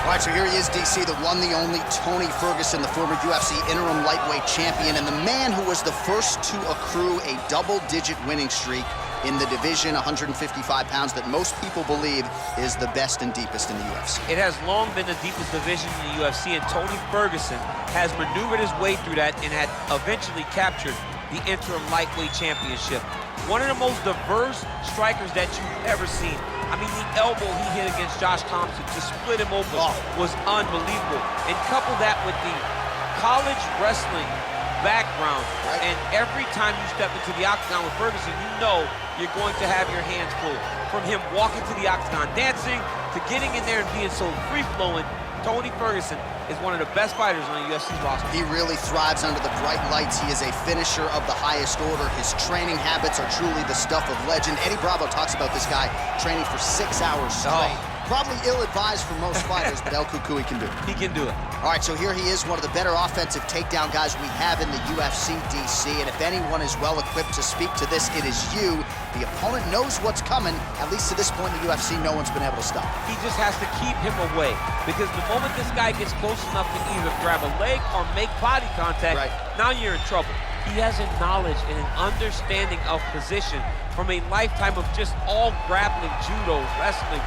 All right, so here he is, DC, the one, the only Toни Ferguson, the former UFC interim lightweight champion, and the man who was the first to accrue a double-digit winning streak in the division, 155 pounds, that most people believe is the best and deepest in the UFC. It has long been the deepest division in the UFC, and Toni Ferguson has maneuvered his way through that and had eventually captured the interim lightweight championship. One of the most diverse strikers that you've ever seen. I mean, the elbow he hit against Josh Thompson to split him open was unbelievable. And couple that with the college wrestling background, and every time you step into the octagon with Ferguson, you know you're going to have your hands full. From him walking to the octagon, dancing, to getting in there and being so free-flowing, Toni Ferguson is one of the best fighters on the UFC's roster. He really thrives under the bright lights. He is a finisher of the highest order. His training habits are truly the stuff of legend. Eddie Bravo talks about this guy training for 6 hours straight. Probably ill-advised for most fighters, but El Cucuy can do it. He can do it. All right, so here he is, one of the better offensive takedown guys we have in the UFC, DC, and if anyone is well-equipped to speak to this, it is you. The opponent knows what's coming. At least to this point in the UFC, no one's been able to stop. He just has to keep him away, because the moment this guy gets close enough to either grab a leg or make body contact, now you're in trouble. He has a knowledge and an understanding of position from a lifetime of just all grappling, judo, wrestling,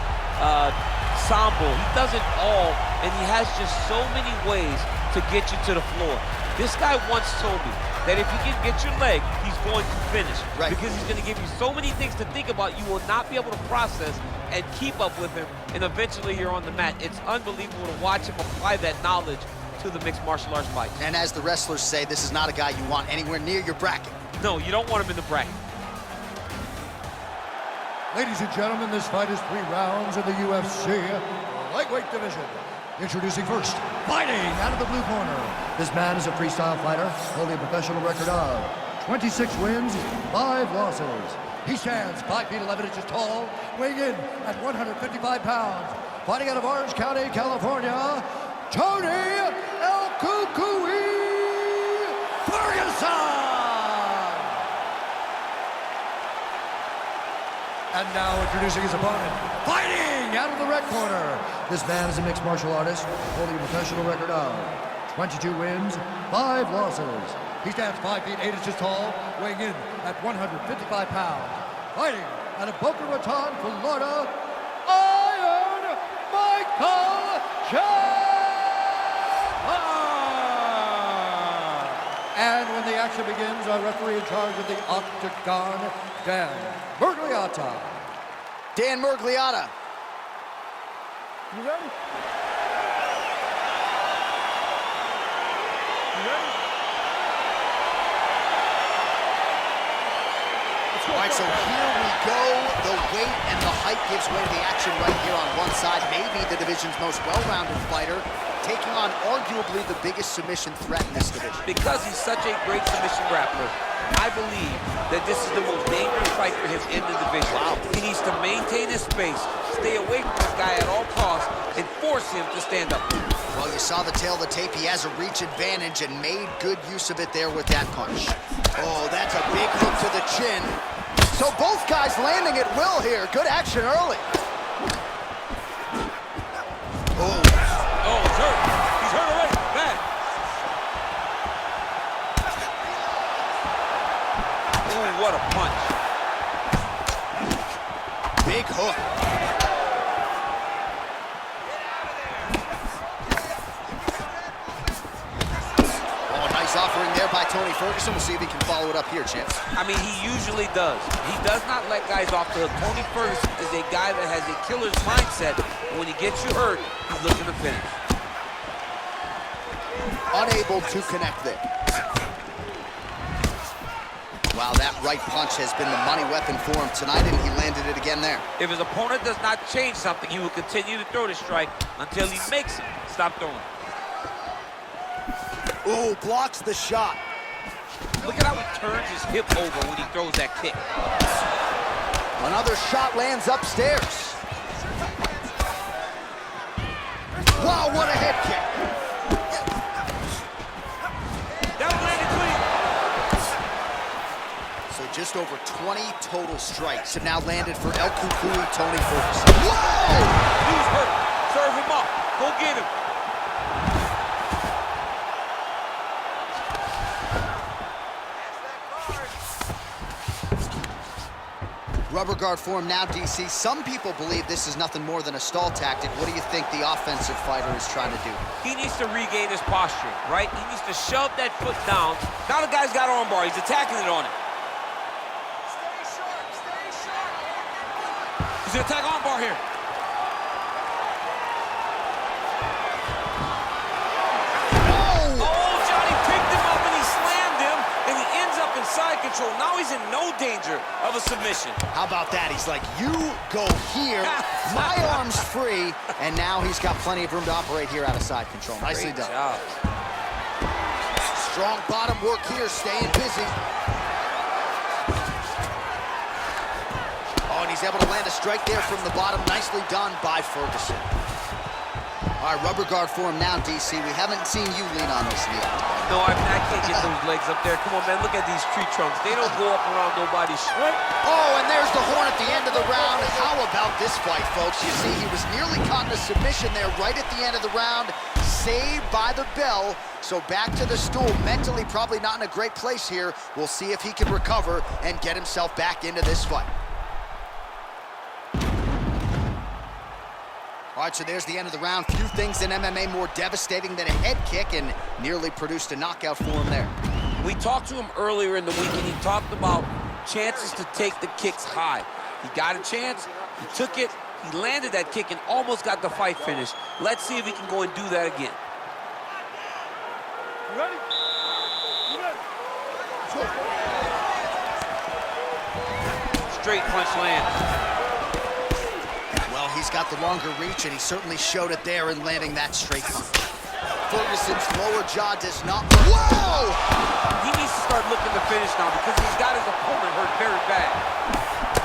sambo. He does it all, and he has just so many ways to get you to the floor. This guy once told me that if you can get your leg, he's going to finish. Because he's going to give you so many things to think about, you will not be able to process and keep up with him, and eventually you're on the mat. It's unbelievable to watch him apply that knowledge to the mixed martial arts fight. And as the wrestlers say, this is not a guy you want anywhere near your bracket. No, you don't want him in the bracket. Ladies and gentlemen, this fight is 3 rounds in the UFC lightweight division. Introducing first, fighting out of the blue corner. This man is a freestyle fighter, holding a professional record of 26 wins, 5 losses. He stands 5 feet 11 inches tall, weighing in at 155 pounds. Fighting out of Orange County, California, Toni El Cucuy Ferguson! And now introducing his opponent, fighting out of the red corner. This man is a mixed martial artist, holding a professional record of 22 wins, 5 losses. He stands 5 feet 8 inches tall, weighing in at 155 pounds. Fighting out of Boca Raton, Florida, Iron Michael Chenдлер! And when the action begins, our referee in charge of the octagon, Dan Miragliotta. Dan Miragliotta. You ready? You ready? All right, so here we go. The weight and the height gives way to the action right here on one side. Maybe the division's most well-rounded fighter, taking on arguably the biggest submission threat in this division. Because he's such a great submission grappler, I believe that this is the most dangerous fight for him in the division. He needs to maintain his space, stay away from this guy at all costs, and force him to stand up. Well, you saw the tail of the tape. He has a reach advantage and made good use of it there with that punch. Oh, that's a big hook to the chin. So both guys landing at will here. Good action early. Oh, he's hurt. He's hurt already. Bad. Oh, what a punch. Big hook. Offering there by Toni Ferguson. We'll see if he can follow it up here, champs. I mean, he usually does. He does not let guys off the hook. Toni Ferguson is a guy that has a killer's mindset. When he gets you hurt, he's looking to finish. Unable to connect there. Wow, that right punch has been the money weapon for him tonight, and he landed it again there. If his opponent does not change something, he will continue to throw the strike until he makes it stop throwing. Ooh, blocks the shot. Look at how he turns his hip over when he throws that kick. Another shot lands upstairs. Wow, what a head kick. That landed clean. So just over 20 total strikes have now landed for El Cucuy Toni Ferguson. Whoa! He was hurt. Serve him up. Go get him. Rubber guard form now, DC. Some people believe this is nothing more than a stall tactic. What do you think the offensive fighter is trying to do? He needs to regain his posture, right? He needs to shove that foot down. Now the guy's got armbar. He's attacking it on it. Stay sharp, stay sharp. He's gonna attack armbar here. Oh, Johnny picked him up and he slammed him, and he ends up in side control. Now he's in no danger of a submission. How about that? He's like, you go here, my arm's free, and now he's got plenty of room to operate here out of side control. Nicely done. Job. Strong bottom work here, staying busy. Oh, and he's able to land a strike there from the bottom. Nicely done by Ferguson. All right, rubber guard form now, DC. We haven't seen you lean on this yet. No, I can't get those legs up there. Come on, man, look at these tree trunks. They don't go up around nobody's shrink. Oh, and there's the horn at the end of the round. How about this fight, folks? You see, he was nearly caught in a submission there right at the end of the round. Saved by the bell. So back to the stool. Mentally probably not in a great place here. We'll see if he can recover and get himself back into this fight. All right, so there's the end of the round. Few things in MMA more devastating than a head kick, and nearly produced a knockout for him there. We talked to him earlier in the week, and he talked about chances to take the kicks high. He got a chance, he took it, he landed that kick, and almost got the fight finished. Let's see if he can go and do that again. You ready? You ready? Straight punch lands. Well, he's got the longer reach, and he certainly showed it there in landing that straight punch. Ferguson's lower jaw does not... Whoa! He needs to start looking to finish now because he's got his opponent hurt very bad.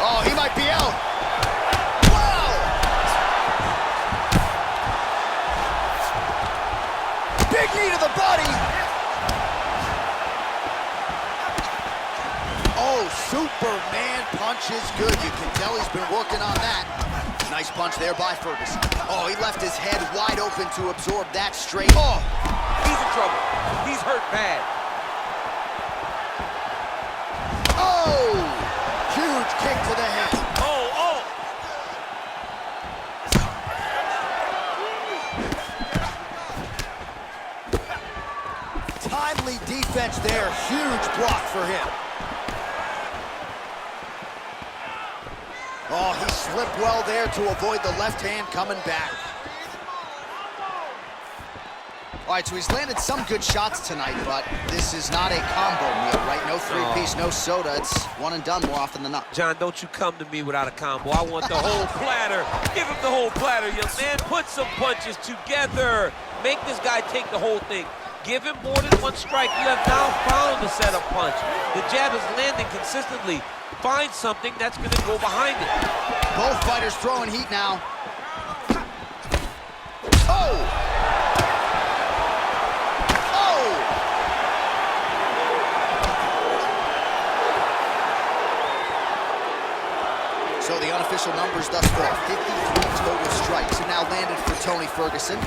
Oh, he might be out. Whoa! Big knee to the body. Oh, Superman punch is good. You can tell he's been working on that. Nice punch there by Ferguson. Oh, he left his head wide open to absorb that straight. Oh! He's in trouble. He's hurt bad. Oh! Huge kick to the head. Oh! Timely defense there. Huge block for him. Oh, he slipped well there to avoid the left hand coming back. All right, so he's landed some good shots tonight, but this is not a combo meal, right? No three-piece, no soda. It's one and done more often than not. John, don't you come to me without a combo. I want the whole platter. Give him the whole platter, young man. Put some punches together. Make this guy take the whole thing. Give him more than one strike. You have now found the setup punch. The jab is landing consistently. Find something that's going to go behind it. Both fighters throwing heat now. Oh! Oh! So the unofficial numbers thus far, 53 total strikes have now landed for Tony Ferguson.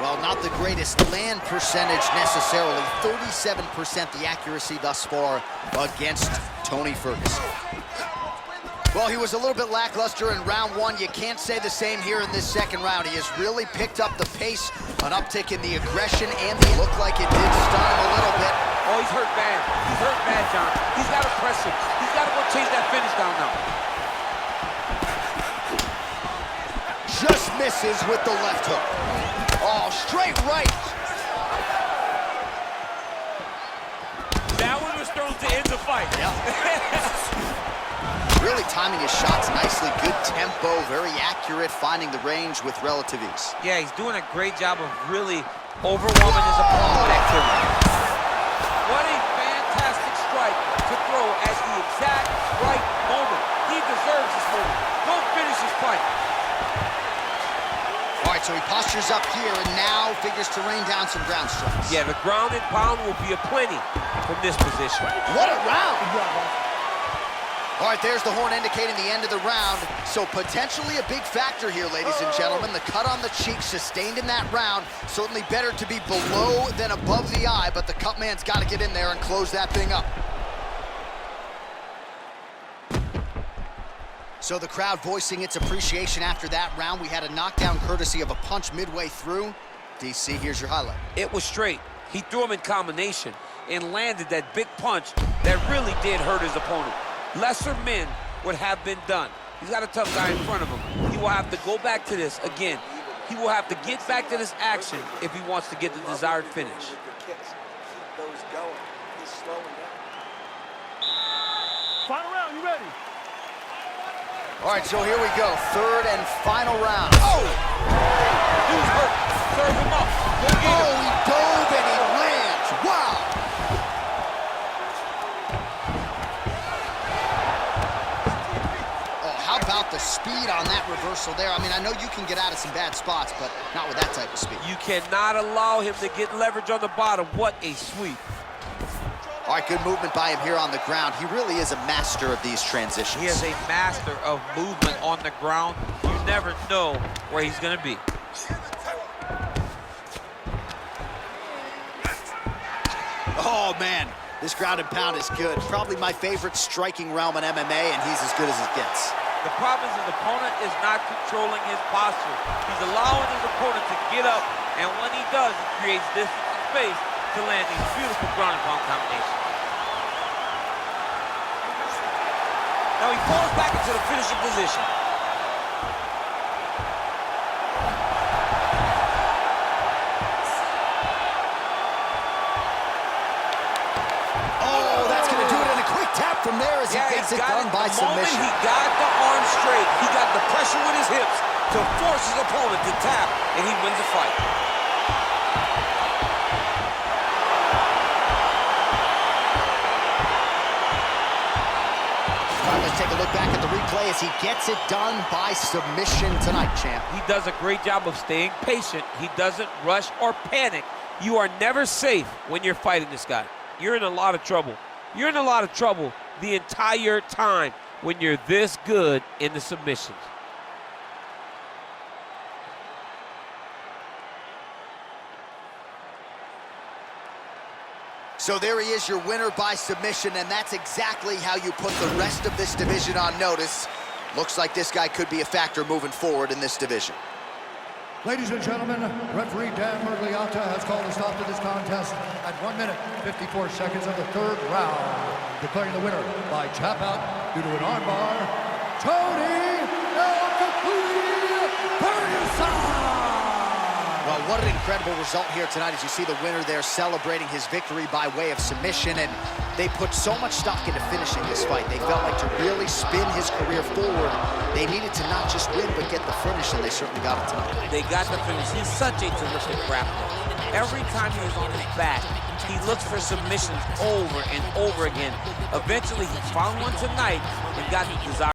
Well, not the greatest land percentage necessarily. 37% the accuracy thus far against Tony Ferguson. Well, he was a little bit lackluster in round one. You can't say the same here in this second round. He has really picked up the pace, an uptick in the aggression, and the look like it did stun him a little bit. Oh, he's hurt bad. He's hurt bad, John. He's got to press him. He's got to go chase that finish down now. Just misses with the left hook. Oh, straight right. That one was thrown to end the fight. Yeah. Really timing his shots nicely. Good tempo, very accurate, finding the range with relative ease. Yeah, he's doing a great job of really overwhelming his opponent with activity. What a fantastic strike to throw at the exact right moment. He deserves this moment. Go finish his fight. All right, so he postures up here and now figures to rain down some ground strikes. Yeah, the ground and pound will be aplenty from this position. What a round! All right, there's the horn indicating the end of the round. So potentially a big factor here, ladies and gentlemen. The cut on the cheek sustained in that round. Certainly better to be below than above the eye, but the cut man's got to get in there and close that thing up. So the crowd voicing its appreciation after that round. We had a knockdown courtesy of a punch midway through. DC, here's your highlight. It was straight. He threw him in combination and landed that big punch that really did hurt his opponent. Lesser men would have been done. He's got a tough guy in front of him. He will have to go back to this again. He will have to get back to this action if he wants to get the desired finish. Keep those going. He's slowing down. Final round, you ready? All right, so here we go. Third and final round. Oh! Dude's hurt. Serve him up. Go get him. Oh, he dove and he lands. Wow! How about the speed on that reversal there? I mean, I know you can get out of some bad spots, but not with that type of speed. You cannot allow him to get leverage on the bottom. What a sweep. All right, good movement by him here on the ground. He really is a master of these transitions. He is a master of movement on the ground. You never know where he's going to be. Oh, man. This ground and pound is good. Probably my favorite striking realm in MMA, and he's as good as it gets. The problem is his opponent is not controlling his posture. He's allowing his opponent to get up, and when he does, he creates distance and space to land these beautiful ground and pound combinations. Now he falls back into the finishing position. Oh, that's going to do it in a quick tap from there as he gets it done by submission. The moment he got the arm straight, he got the pressure with his hips to force his opponent to tap, and he wins the fight. All right, let's take a look back at the replay as he gets it done by submission tonight, champ. He does a great job of staying patient. He doesn't rush or panic. You are never safe when you're fighting this guy. You're in a lot of trouble. You're in a lot of trouble the entire time when you're this good in the submissions. So there he is, your winner by submission, and that's exactly how you put the rest of this division on notice. Looks like this guy could be a factor moving forward in this division. Ladies and gentlemen, referee Dan Mergliata has called a stop to this contest at 1 minute, 54 seconds of the third round, declaring the winner by tap out due to an armbar, Toni Ferguson! Well, what an incredible result here tonight as you see the winner there celebrating his victory by way of submission, and they put so much stock into finishing this fight. They felt like to really spin his career forward, they needed to not just win, but get the finish, and they certainly got it tonight. They got the finish. He's such a terrific grappler. Every time he was on his back, he looks for submissions over and over again. Eventually, he found one tonight and got the desired